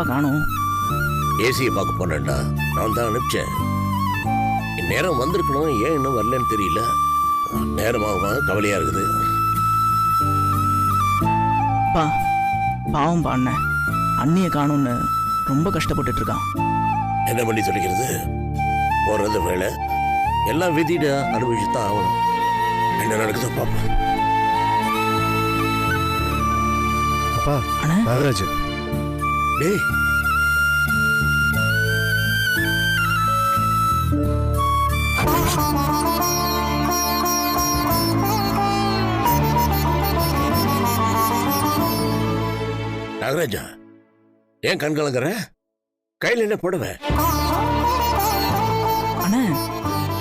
ஏன்பா காணும்? ஏசியை பார்க்க போனேன்டா, நான் தான் அனுப்பிச்சேன். இந்நேரம் வந்திருக்கணும், ஏன் இன்னும் வரலன்னு தெரியல. நேரமாக கவலையா இருக்குது. பா பாவம் பா அண்ணன், அண்ணியை காணும்னு ரொம்ப கஷ்டப்பட்டுட்டு இருக்கான். என்ன பண்ணி சொல்லிக்கிறது? போறது வேலை எல்லாம் விதிட அனுபவிச்சுதான் ஆகணும். என்ன நடக்குது பாப்பா. அப்பா நாகராஜ், டேய் நாகராஜா, ஏன் கண் கலங்குற? கையில் என்ன போடுவேன்? அண்ணா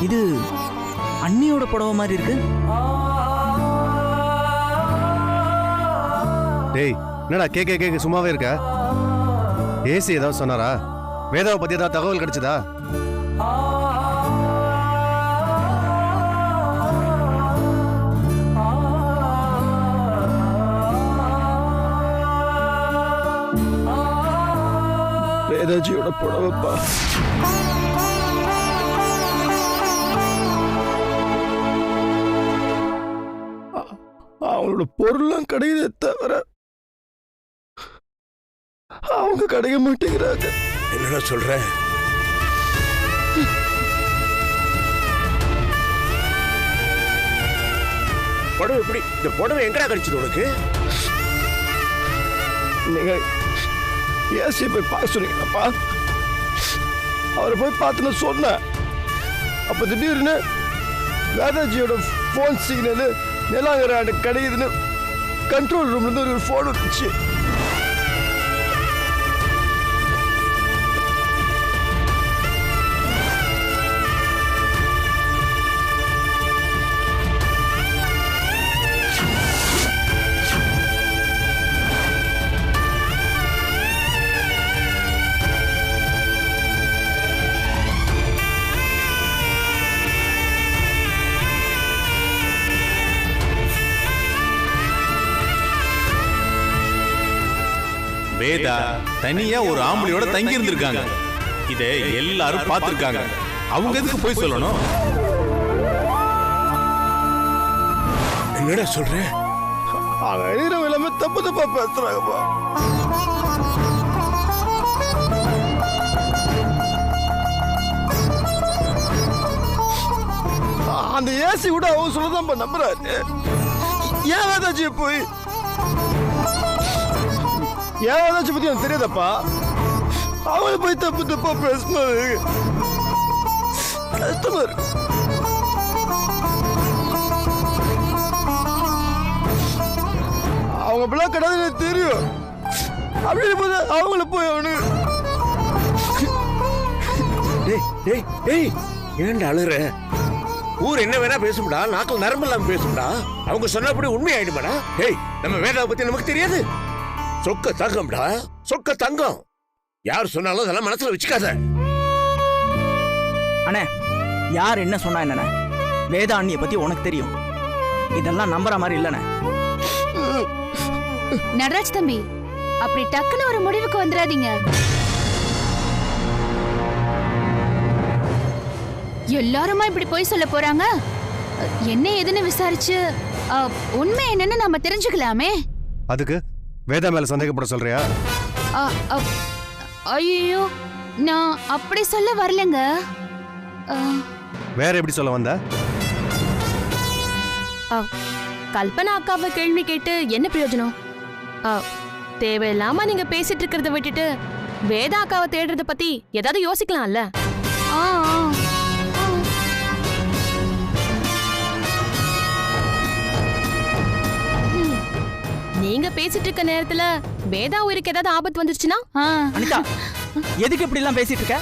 இது அண்ணியோட புடவை மாதிரி இருக்கு. டேய் என்னடா கேக்க சும்மாவே இருக்க? ஏசி ஏதாவது சொன்னாரா? வேதாவை பத்தி ஏதாவது தகவல் கிடைச்சதா? வேதாஜியோட புடவைப்பா. அவங்களோட பொருள்லாம் கிடைக்குதே தவிர அவங்க கிடைக்க மாட்டேங்கிறாங்க. என்னடா சொல்ற? புடவை எப்படி? இந்த புடவை எங்கடா கிடைச்சது உனக்கு? நீங்க ஏசி போய் பார்க்க சொன்னீங்கப்பா. அவரை போய் பார்த்துன்னு சொன்னேன். அப்ப திடீர்னு வேதாஜியோட போன் சிக்னல் நிலாங்கராண்டு கிடைக்குதுன்னு கண்ட்ரோல் ரூம்ல இருந்து ஒரு போன் வந்துச்சு. வேதா தனியா ஒரு ஆம்பளையோட தங்கி இருந்திருக்காங்க. இதை எல்லாரும் பார்த்திருக்காங்க. அவங்க எதுக்கு போய் சொல்லணும்? என்னடா சொல்ற? எல்லாமே தப்பு தப்பா பேசுறாங்கப்பா. அந்த ஏசி கூட அவங்க சொல்லதான் நம்புறாரு. ஏன் வேதாஜியை போய் ஏதாச்சும் பத்தி எனக்கு தெரியாதப்பா. அவளை போய் தப்பு தப்பா பேசினது கஷ்டமா இருக்கு. அவங்க அப்படிலாம் கிடையாது எனக்கு தெரியும். அப்படி போது அவங்கள போய் அவனு ஏன்டா அழுற? ஊர் என்ன வேணா பேசும்டா, நாக்கள் நரம்பு இல்லாம பேசும்டா. அவங்க சொன்னபடி உண்மை ஆயிடுமாடா. நம்ம வேதாவை பத்தி நமக்கு தெரியாது. சொக்க தங்கம்டா, சொக்க தங்கம். யார் சொன்னாலும் அதெல்லாம் மனசுல வச்சுக்காத. அண்ணே யார் என்ன சொன்னா என்ன? வேதா அண்ணியை பத்தி உனக்கு தெரியும். இதெல்லாம் நம்புற மாதிரி இல்லண்ணே. நடராஜ் தம்பி, அப்படி டக்குன்னு ஒரு முடிவுக்கு வந்துடாதீங்க. எல்லாருமா இப்படி போய் சொல்ல போறாங்க? என்ன ஏதுன்னு விசாரிச்சு உண்மை என்னன்னு நாம தெரிஞ்சுக்கலாமே. அதுக்கு வேதா மேல சந்தேகப்பட சொல்றியா? ஐயோ, நான் அப்படி சொல்ல வரலங்க. வேற எப்படி சொல்ல வந்த? கல்பனா அக்காவை கேள்வி கேட்டு என்ன பிரயோஜனம்? தேவையில்லாம நீங்க பேசிட்டு இருக்கிறத விட்டுட்டு வேதா அக்காவை தேடுறத பத்தி ஏதாவது யோசிக்கலாம்ல? நீங்க பேசிட்டு இருக்க நேரத்துல வேதா உயிருக்கு ஏதாவது ஆபத்து வந்துருச்சுன்னா? அனிதா, எதுக்கு இப்படி எல்லாம் பேசிட்டு இருக்க?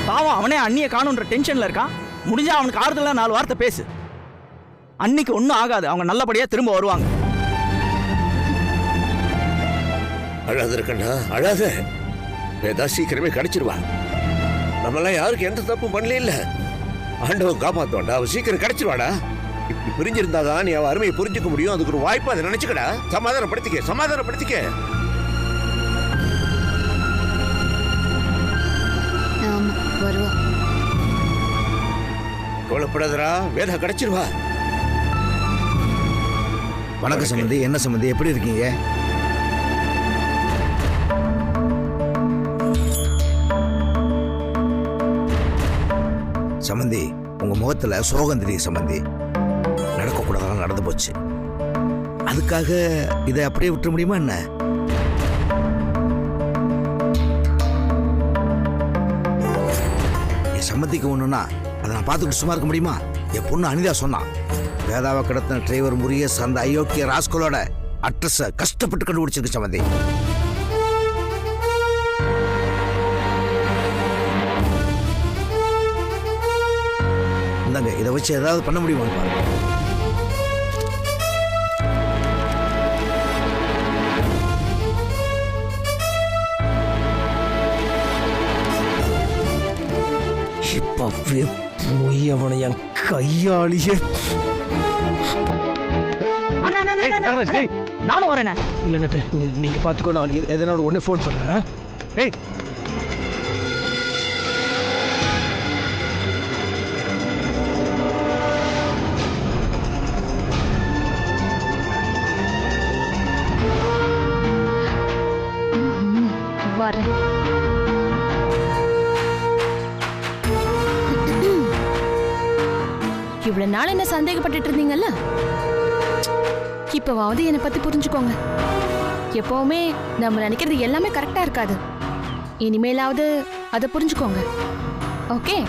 பாவம், அவனே அண்ணியை காணுன்ற டென்ஷன்ல இருக்கான். முடிஞ்சா அவனுக்கு ஆறுதலா 4 வார்த்தை பேசு. அன்னிக்கு ஒன்னும் ஆகாது, அவங்க நல்லபடியா திரும்ப வருவாங்க. அழாத இருக்கண்ணா, அழாத. வேதா சீக்கிரமே கிடைச்சிருவா. நம்மளாம் யாருக்கு எந்த தப்பும் பண்ணல இல்ல. ஆண்டவன் காப்பாத்துவாண்டா, அவ சீக்கிரம் கிடைச்சிருவாடா. இப்படி புரிஞ்சிருந்தாதான் நீ அவ அருமையை புரிஞ்சுக்க முடியும். அதுக்கு ஒரு வாய்ப்பு அதை நினைச்சுக்கடா. சமாதானப்படுத்திக்க. வருவா. கவலைப்படாதடா, வேதா கிடைச்சிருவா. வணக்கம் சம்பந்தி. என்ன சம்பந்தி, எப்படி இருக்கீங்க? சம்பந்தி, உங்க முகத்துல சோகம் தெரியும் சம்பந்தி. நடக்கக்கூடாதெல்லாம் நடந்து போச்சு. அதுக்காக இதை அப்படியே விட்டுற முடியுமா என்ன? என் சம்பந்திக்கு ஒண்ணுன்னா அதை நான் பார்த்துக்கிட்டு சும்மா இருக்க முடியுமா? என் பொண்ணு அனிதா சொன்னான், வேதாவை கடத்தின டிரைவர் முருகேஷ் அந்த அயோக்கிய ராஸ்கோலோட அட்ரஸை கஷ்டப்பட்டு கண்டுபிடிச்சிருக்கு சம்பந்தி. இந்தாங்க, இதை வச்சு ஏதாவது பண்ண முடியுமான்னு பாருங்க. இப்பவே போய் அவனை என் கையாளியே. நானும் வரேண்ணே. இல்லைண்ணே, நீங்க பார்த்துக்கோ, நான் எதனா உடனே ஃபோன் பண்ணுறேன். ஏய், வரேன். இவ்வளவு நாள் என்ன சந்தேகப்பட்டுட்டு இருந்தீங்கல்ல, இப்பவாவது என்னை பத்தி புரிஞ்சுக்கோங்க. எப்பவுமே நம்ம நினைக்கிறது எல்லாமே கரெக்டா இருக்காது. இனிமேலாவது அதை புரிஞ்சுக்கோங்க. ஓகே?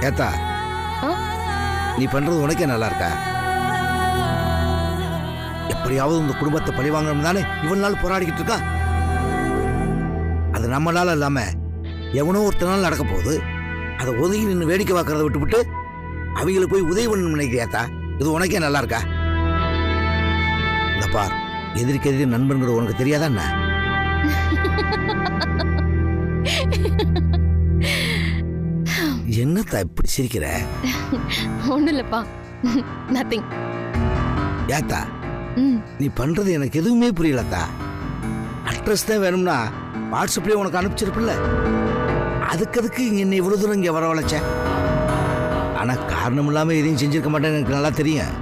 ஏத்தா, நீ பண்றது உனக்கே நல்லா இருக்கா? எப்படியாவது இந்த குடும்பத்தை பழி வாங்கணும் தானே இவ்வளவு நாள் போராடிக்கிட்டு இருக்கா. அது நம்மளால இல்லாம எவனோ ஒருத்தனால நடக்க போகுது. அதை ஒதுங்கி நின்று வேடிக்கை பார்க்கறத விட்டுவிட்டு அவங்களுக்கு போய் உதவி பண்ணணும் நினைக்கிறியாத்தா? இது உனக்கே நல்லா இருக்கா? இந்த பார், எதிர்க்கு எதிரி நண்பன்கிறது உனக்கு தெரியாதா என்ன? என்னத்தா இப்படி சிரிக்கிற? ஒண்ணும் இல்லப்பா, நத்திங். ஏத்தா, நீ பண்றது எனக்கு எதுவுமே புரியலத்தா. அட்ரஸ் தான் வேணும்னா வாட்ஸ்அப்லயே உனக்கு அனுப்பிச்சிருப்பில்ல. அதுக்கு என்ன இவ்வளவு தூரம் இங்க வரவழைச்ச? ஆனா காரணம் இல்லாம எதையும் செஞ்சிருக்க மாட்டேன்னு எனக்கு நல்லா தெரியும்.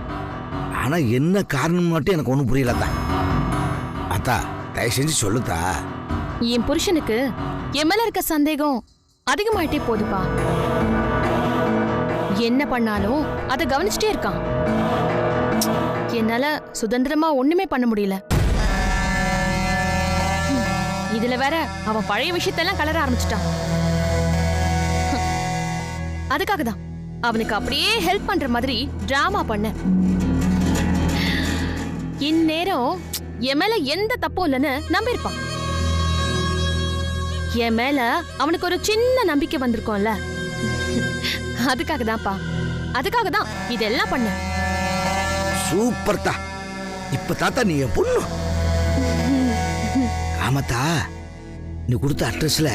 ஆனா என்ன காரணம் மட்டும் எனக்கு ஒன்றும் புரியலத்தா. அத்தா, தயவு செஞ்சு சொல்லுத்தா. என் புருஷனுக்கு என் மேல இருக்க சந்தேகம் அதிகமாயிட்டே போகுதுப்பா. என்ன பண்ணாலும் அதை கவனிச்சுட்டே இருக்கான். என்னால சுதந்திரமா ஒண்ணுமே பண்ண முடியல. இதுல வேற அவன் பழைய விஷயத்தெல்லாம் கலர ஆரம்பிச்சுட்டான். அதுக்காக தான் அவனுக்கு அப்படியே ஹெல்ப் பண்ற மாதிரி டிராமா பண்ண. இந்நேரம் என் மேல எந்த தப்பும் இல்லைன்னு நம்பியிருப்பான். என் மேல அவனுக்கு ஒரு சின்ன நம்பிக்கை வந்திருக்கும்ல, அதுக்காக தான்ப்பா. அதுக்காக தான் இதெல்லாம் பண்ண. சூப்பர் தா. இப்ப தாத்தா நீ என் பொண்ணு. ஆமாத்தா, நீ கொடுத்த அட்ரஸ்ல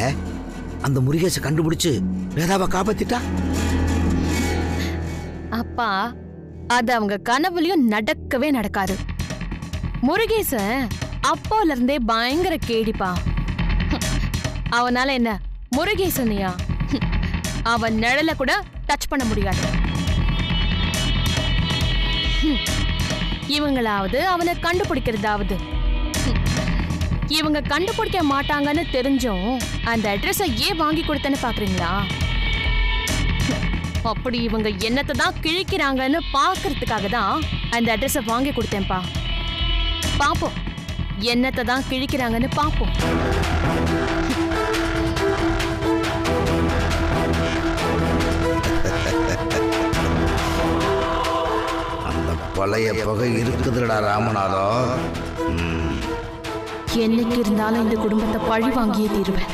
அந்த முருகேச கண்டுபிடிச்சு வேதாவை காப்பாத்திட்டா. அப்பா, அது அவங்க கனவுலயும் நடக்கவே நடக்காது. முருகேச அப்போல இருந்தே பயங்கர கேடிப்பா. அவனால என்ன முருகேசனையா அவன் நிழல கூட டச் பண்ண முடியாது. இவங்களாவது அவனை கண்டுபிடிக்கிறதாவது. இவங்க கண்டுபிடிக்க மாட்டாங்கன்னு தெரிஞ்சும் அந்த அட்ரஸை ஏன் வாங்கி கொடுத்தேன்னு பாக்குறீங்களா? அப்படி இவங்க என்னத்தை தான் கிழிக்கிறாங்கன்னு பாக்குறதுக்காக தான் அந்த அட்ரஸை வாங்கி கொடுத்தேன்ப்பா. பாப்போம் என்னத்தை தான் கிழிக்கிறாங்கன்னு பாப்போம். அந்த பழைய பகை இருக்குதுடா ராமநாதம். என்னைக்கு இருந்தாலும் இந்த குடும்பத்தை பழி வாங்கியே தீருவேன்.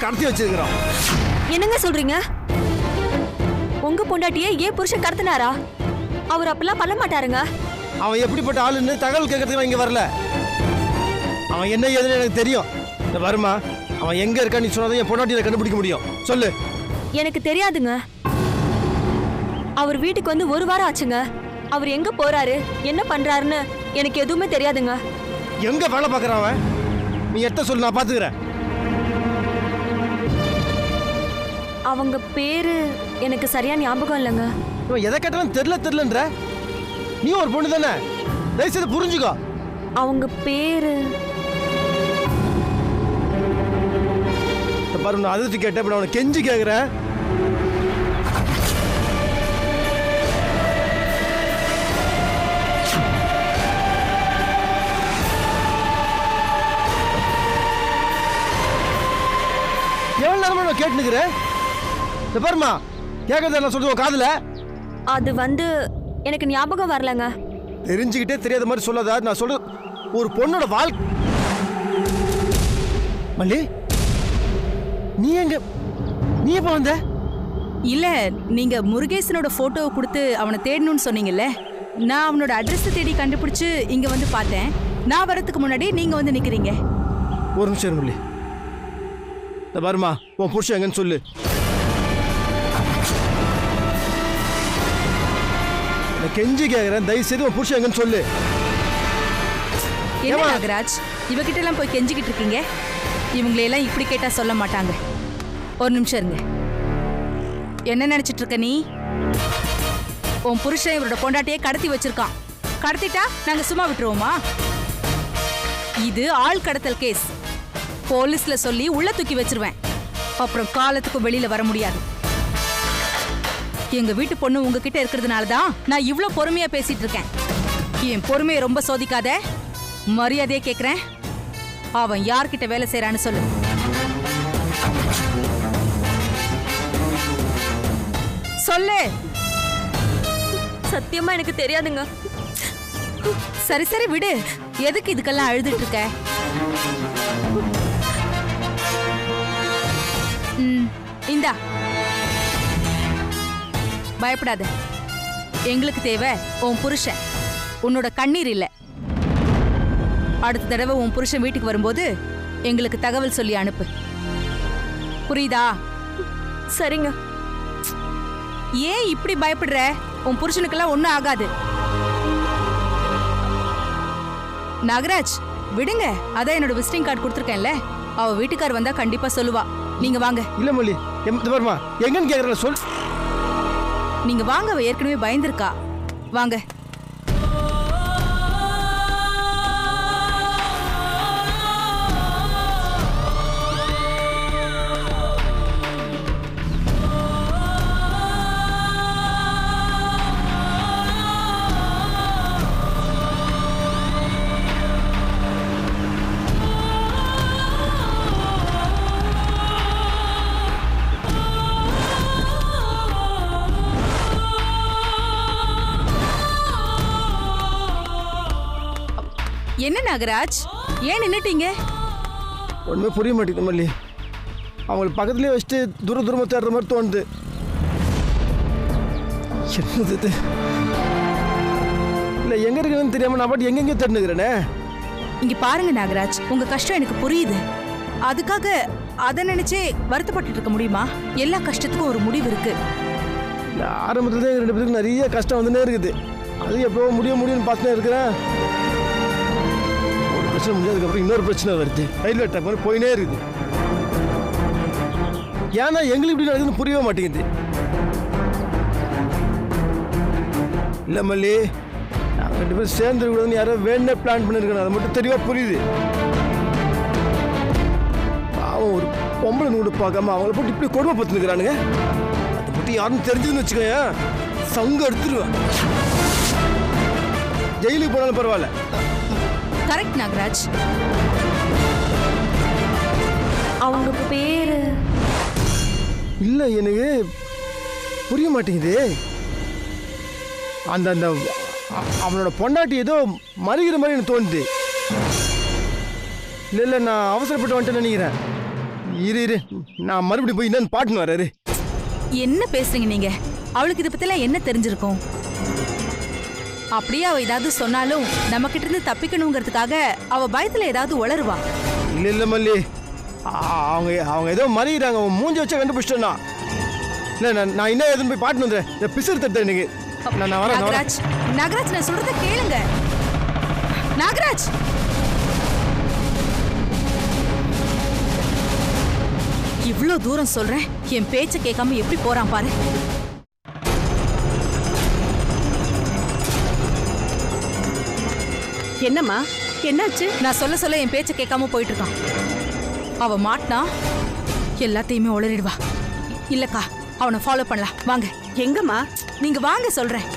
கடத்தி வச்சிருக்கிறோம். என்னங்க சொல்றீங்க? உங்க பொண்டாட்டியை ஏன் புருஷன் கடத்தினாரா? அவர் அப்பெல்லாம் பண்ண மாட்டாருங்க. அவன் எப்படிப்பட்ட ஆளுன்னு தகவல் கேட்கறதுக்கு இங்க வரல. அவன் என்ன ஏதுன்னு எனக்கு தெரியும். இந்த வருமா, அவன் எங்க இருக்கான்னு நீ சொன்னதை என் பொண்டாட்டியில கண்டுபிடிக்க முடியும். சொல்லு. எனக்கு தெரியாதுங்க. அவர் வீட்டுக்கு வந்து 1 வாரம் ஆச்சுங்க. அவர் எங்க போறாரு, என்ன பண்றாருன்னு எனக்கு எதுவுமே தெரியாதுங்க. எங்க வேலை பார்க்கறான் அவன்? நீ எட்ட சொல்லு, நான் பாத்துக்கிறேன். அவங்க பேரு எனக்கு சரியா ஞாபகம் இல்லைங்க. இவன் எதை கேட்டாலும் தெரியலன்ற. நீ ஒரு பொண்ணு தானே, தயவுசெய்து புரிஞ்சுக்கோ. அவங்க பேரு பாரு, நான் அதிர்ச்சி கேட்டேன், அவனை கெஞ்சி கேட்கிறேன். எவ்வளவு நேரமா நான் கேட்டுக்கிறேன். பாருமா, கேட்கறத நான் சொல்லுவோம் காதுல. அது வந்து எனக்கு ஞாபகம் வரலங்க. தெரிஞ்சுக்கிட்டே தெரியாத மாதிரி சொல்லாத. நான் சொல்ற ஒரு பொண்ணோட வாழ்க்கை. மல்லி, நீ எப்ப வந்த? இல்ல, நீங்க முருகேசனோட போட்டோவை கொடுத்து அவனை தேடணும்னு சொன்னீங்கல்ல. நான் அவனோட அட்ரஸ் தேடி கண்டுபிடிச்சு இங்க வந்து பார்த்தேன். நான் வரதுக்கு முன்னாடி நீங்க வந்து நிக்கிறீங்க. ஒரு நிமிஷம் மல்லி. பாருமா, உன் புருஷன் எங்கன்னு சொல்லு. கெஞ்சி கேக்குறேன், தயவு செய்து உன் புருஷன் எங்கன்னு சொல்லு. என்ன நாகராஜ், இவகிட்ட எல்லாம் போய் கெஞ்சிக்கிட்டு இருக்கீங்க? இவங்களையெல்லாம் இப்படி கேட்டா சொல்ல மாட்டாங்க. ஒரு நிமிஷம் இருங்க. என்ன நினைச்சிட்டு இருக்க நீ? உன் புருஷன் இவரோட பொண்டாட்டியை கடத்தி வச்சிருக்கான். கடத்திட்டா நாங்க சும்மா விட்டுருவோமா? இது ஆள் கடத்தல் கேஸ். போலீஸ்ல சொல்லி உள்ள தூக்கி வச்சிருவேன். அப்புறம் காலத்துக்கு வெளியில வர முடியாது. எங்க வீட்டு பொண்ணு உங்ககிட்ட இருக்கிறதுனால தான் நான் இவ்ளோ பொறுமையா பேசிட்டு இருக்கேன். என் பொறுமையை ரொம்ப சோதிக்காத. மரியாதையே கேக்குறேன். அவன் யார்கிட்ட வேலை செய்யறான்னு சொல்லு. சொல்லு. சத்தியமா எனக்கு தெரியாதுங்க. சரி சரி விடு. எதுக்கு இதுக்கெல்லாம் அழுதுட்டு இருக்க? இந்தா, பயப்படாத. எங்களுக்கு தேவை உன் புருஷன், உன்னோட கண்ணீர் இல்ல. அடுத்த தடவை உன் புருஷன் வீட்டுக்கு வரும்போது எங்களுக்கு தகவல் சொல்லி அனுப்பு. புரியுதா? சரிங்க. ஏன் இப்படி பயப்படுற? உன் புருஷனுக்கெல்லாம் ஒண்ணும் ஆகாது. நாகராஜ், விடுங்க. அதான் என்னோட விசிட்டிங் கார்டு கொடுத்துருக்கேன்ல. அவ வீட்டுக்கார் வந்தா கண்டிப்பா சொல்லுவா. நீங்க வாங்க. இல்ல மல்லி, பாருமா, எங்கன்னு கேக்குறல சொல். நீங்க வாங்க. அவ ஏற்கனவே பயந்துருக்கா. வாங்க. என்ன நாகராஜ், ஏன் நின்னுட்டீங்க? ஒண்ணுமே புரிய மாட்டேங்குது மல்லி. அவங்களை பக்கத்துலேயே வச்சுட்டு தூரமாக தேடுற மாதிரி தோணுது. என்னது இது? இல்லை எங்கே இருக்குன்னு தெரியாமல் நான் பாட்டு எங்கெங்கேயோ தேடினுக்கிறேனே. இங்க பாருங்க நாகராஜ், உங்க கஷ்டம் எனக்கு புரியுது. அதுக்காக அதை நினைச்சே வருத்தப்பட்டு இருக்க முடியுமா? எல்லா கஷ்டத்துக்கும் ஒரு முடிவு இருக்கு. இந்த ஆரம்பத்துல தான் 2 பேருக்கு நிறைய கஷ்டம் வந்துனே இருக்குது. அது எப்போ முடியும்னு பார்த்துனே இருக்கிறேன். ஒரு பிரச்சனை முடிஞ்சதுக்கப்புறம் இன்னொரு பிரச்சனை வருது. ரயில்வே ட்ராக் மாதிரி போயினே இருக்குது. ஏன்னா எங்களுக்கு இப்படி நடக்குதுன்னு புரியவே மாட்டேங்குது. இல்லை மல்லி, நாங்கள் 2 பேரும் சேர்ந்து கூடாதுன்னு யாரோ வேணே பிளான் பண்ணியிருக்கணும். அது மட்டும் தெளிவாக புரியுது. அவன் ஒரு பொம்பளை நூடு பார்க்காம அவங்கள போட்டு இப்படி கொடுமை பார்த்துருக்கிறானுங்க. அதை மட்டும் யாரும் தெரிஞ்சதுன்னு வச்சுக்கோங்க, சங்கம் எடுத்துருவேன். ஜெயிலுக்கு போனாலும் பரவாயில்ல. கரெக்ட் நாகராஜ். அவங்க பேரு இல்லை, எனக்கு புரிய மாட்டேங்குது. அந்த அந்த அவனோட பொண்டாட்டி ஏதோ மறிக்கிற மாதிரி எனக்கு தோணுது. இல்லை நான் அவசரப்பட்டு வந்துட்டேன்னு நினைக்கிறேன். இரு நான் மறுபடியும் போய் என்னன்னு பாட்டுன்னு வர்றாரு. என்ன பேசுறீங்க நீங்க? அவளுக்கு இதை பத்திலாம் என்ன தெரிஞ்சிருக்கும்? அப்படியே அவ ஏதாவது சொன்னாலும் நம்ம கிட்ட இருந்து தப்பிக்கணுங்கிறதுக்காக அவ பயத்துல ஏதாவது உளருவா. இல்லை மல்லி, அவங்க ஏதோ மறிக்கிறாங்க. அவன் மூஞ்சி வச்சா கண்டுபிடிச்சிட்டேன்னா. இல்லை நான் இன்னும் எதுவும் போய் பாட்டுன்னு வந்துடுறேன். பிசுறு தட்டேன் எனக்கு. நான் வரேன். நாகராஜ், நாகராஜ் நான் சொல்றத கேளுங்க. நாகராஜ், இவ்ளோ தூரம் சொல்றேன், என் பேச்ச கேட்காம எப்படி போறான் பாரு. என்னம்மா, என்னாச்சு? நான் சொல்ல சொல்ல என் பேச்ச கேட்காம போயிட்டு இருக்கான். அவ மாட்டினா எல்லாத்தையுமே உளறிடுவா. இல்லக்கா, அவனை ஃபாலோ பண்ணலாம் வாங்க. எங்கம்மா? நீங்க வாங்க சொல்றேன்.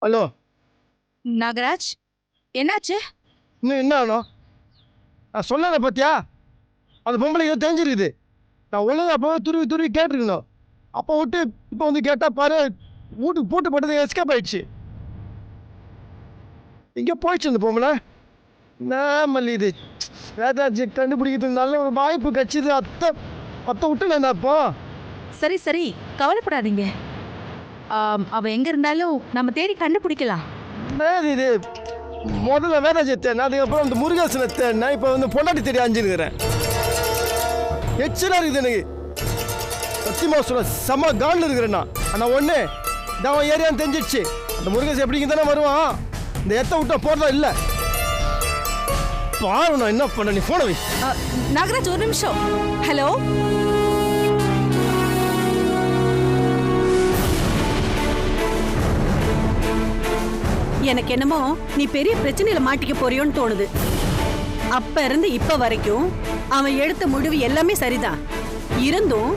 ஹலோ நாகராஜ், என்னாச்சு? இன்னும் என்ன ஆகணும்? நான் சொன்னதை பார்த்தியா? அந்த பொம்பளை ஏதோ தெரிஞ்சிருக்குது. நான் ஒழுங்காக அப்போ துருவி கேட்டிருக்கணும். அப்போ விட்டு இப்போ வந்து கேட்டால் பாரு, வீட்டுக்கு பூட்டு போட்டது எஸ்கேப் ஆயிடுச்சு. இங்கே போயிடுச்சு அந்த பொம்பளை. நான் மல்லி இது வேதாஜி கண்டுபிடிக்கிறது நல்ல ஒரு வாய்ப்பு கட்சிது. அத்தை விட்டு நான் அப்போ. சரி சரி, கவலைப்படாதீங்க. அவ எங்க இருந்தாலும் நம்ம தேடி கண்டுபிடிக்கலாம். இது முதல்ல வேதாஜி தேன், அதுக்கப்புறம் இந்த முருகாசனை தேன், இப்போ வந்து பொண்டாட்டி தேடி அஞ்சுனுக்கிறேன். எச்சலாக இருக்குது எனக்கு. சத்தியமா சொல்ல செம காலில் இருக்கிறேன் நான். ஆனால் ஒன்று இந்த அவன் ஏரியான்னு தெரிஞ்சிடுச்சு. அந்த முருகேஷ் எப்படிங்க தானே வருவான். இந்த எத்த விட்டா போறதா இல்ல. பாரு நான் என்ன பண்ண. நீ போன வை. நாகராஜ் ஒரு நிமிஷம். ஹலோ, எனக்கு என்னமோ நீ பெரிய பிரச்சனையில மாட்டிக்க போறியோன்னு தோணுது. அப்ப இருந்து இப்ப வரைக்கும் அவன் எடுத்த முடிவு எல்லாமே சரிதான். இருந்தும்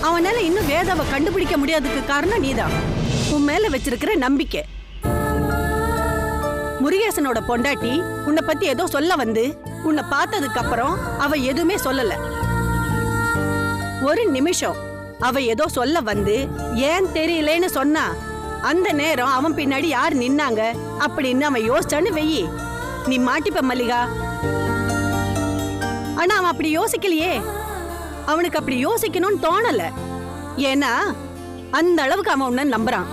அவனால இன்னும் வேதாவை கண்டுபிடிக்க முடியாததுக்கு காரணம் நீதான். உன் மேல வச்சிருக்கிற நம்பிக்கை. முருகேசனோட பொண்டாட்டி உன்னை பத்தி ஏதோ சொல்ல வந்து உன்னை பார்த்ததுக்கு அப்புறம் அவ எதுவுமே சொல்லல. ஒரு நிமிஷம் அவ ஏதோ சொல்ல வந்து ஏன் தெரியலேன்னு சொன்னா அந்த நேரம் அவன் பின்னாடி யார் நின்னாங்க அப்படின்னு அவன் யோசிச்சான்னு வெயி, நீ மாட்டிப்ப மல்லிகா. ஆனா அவன் அப்படி யோசிக்கலையே. அவனுக்கு அப்படி யோசிக்கணும்னு தோணல. ஏன்னா அந்த அளவுக்கு அவன் உன்ன நம்புறான்.